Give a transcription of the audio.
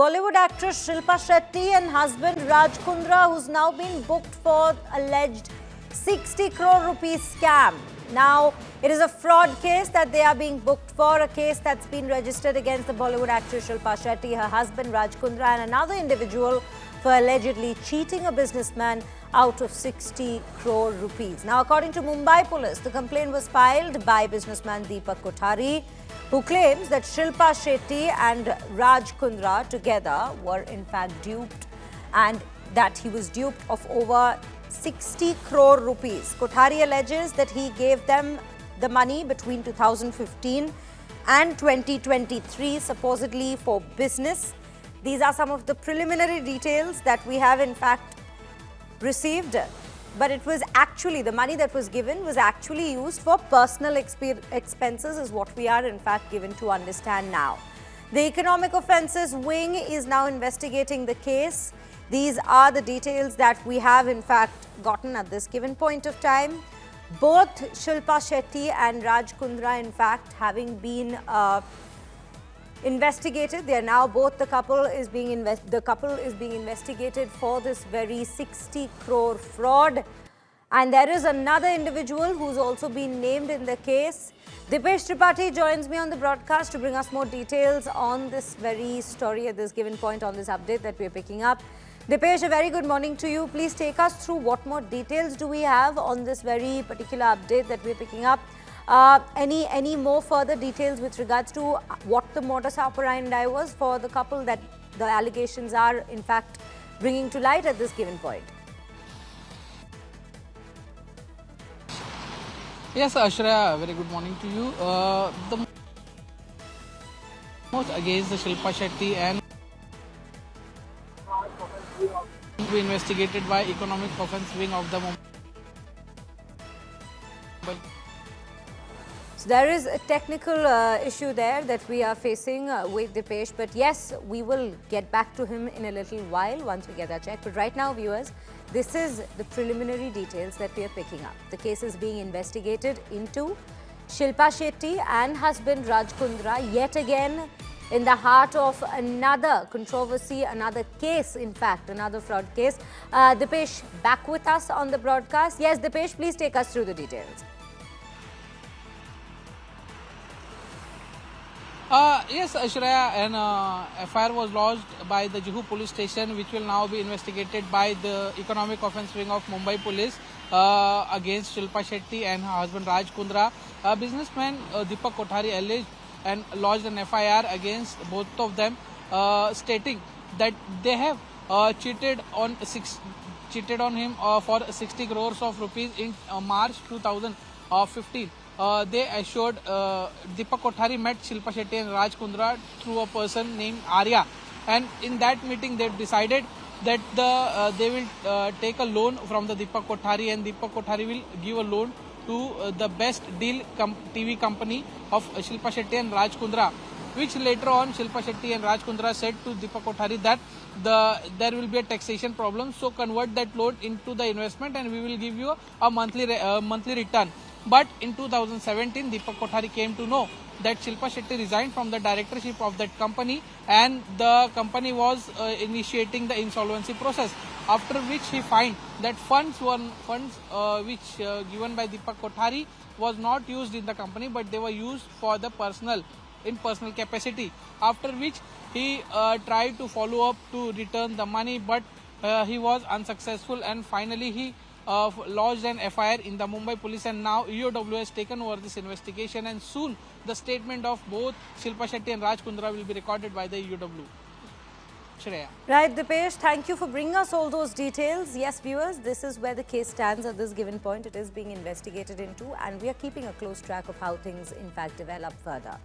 Bollywood actress Shilpa Shetty and husband Raj Kundra, who's now been booked for alleged 60 crore rupees scam. Now, it is a fraud case that they are being booked for, a case that's been registered against the Bollywood actress Shilpa Shetty, her husband Raj Kundra and another individual for allegedly cheating a businessman out of 60 crore rupees. Now, according to Mumbai police, the complaint was filed by businessman Deepak Kothari, who claims that Shilpa Shetty and Raj Kundra together were in fact duped and that he was duped of over 60 crore rupees. Kothari alleges that he gave them the money between 2015 and 2023, supposedly for business. These are some of the preliminary details that we have in fact received, but it was actually, the money that was given was actually used for personal expenses is what we are in fact given to understand now. The Economic Offences Wing is now investigating the case. These are the details that we have in fact gotten at this given point of time. Both Shilpa Shetty and Raj Kundra in fact having been investigated. They are now both, the couple is being investigated for this very 60 crore fraud. And there is another individual who's also been named in the case. Dipesh Tripathi joins me on the broadcast to bring us more details on this very story at this given point, on this update that we are picking up. Dipesh, a very good morning to you. Please take us through what more details do we have on this very particular update that we are picking up. Any more further details with regards to what the modus operandi was for the couple that the allegations are in fact bringing to light at this given point? Yes, Ashra, very good morning to you. The most against the Shilpa Shetty and be investigated by Economic Offence Wing of the Mumbai. So there is a technical issue there that we are facing with Dipesh, but yes, we will get back to him in a little while once we get that check. But right now, viewers, this is the preliminary details that we are picking up. The case is being investigated into Shilpa Shetty and husband Raj Kundra, yet again in the heart of another controversy, another case, in fact, another fraud case. Dipesh, back with us on the broadcast. Yes, Dipesh, please take us through the details. Yes, Ashra, an FIR was lodged by the Juhu police station, which will now be investigated by the Economic Offence Wing of Mumbai Police against Shilpa Shetty and her husband Raj Kundra. Businessman Deepak Kothari alleged and lodged an FIR against both of them, stating that they have cheated on him for 60 crores of rupees in March 2015. They assured Deepak Kothari met Shilpa Shetty and Raj Kundra through a person named Arya, and in that meeting they decided that they will take a loan from the Deepak Kothari, and Deepak Kothari will give a loan to the Best Deal TV company of Shilpa Shetty and Raj Kundra, which later on Shilpa Shetty and Raj Kundra said to Deepak Kothari that there will be a taxation problem, so convert that loan into the investment and we will give you a monthly return. But in 2017, Deepak Kothari came to know that Shilpa Shetty resigned from the directorship of that company and the company was initiating the insolvency process. After which he find that funds which given by Deepak Kothari was not used in the company, but they were used for the personal capacity. After which he tried to follow up to return the money, but he was unsuccessful, and finally he lodged an FIR in the Mumbai police, and now EOW has taken over this investigation, and soon the statement of both Shilpa Shetty and Raj Kundra will be recorded by the EOW. Shreya. Right, Dipesh, thank you for bringing us all those details. Yes, viewers, this is where the case stands at this given point. It is being investigated into, and we are keeping a close track of how things in fact develop further.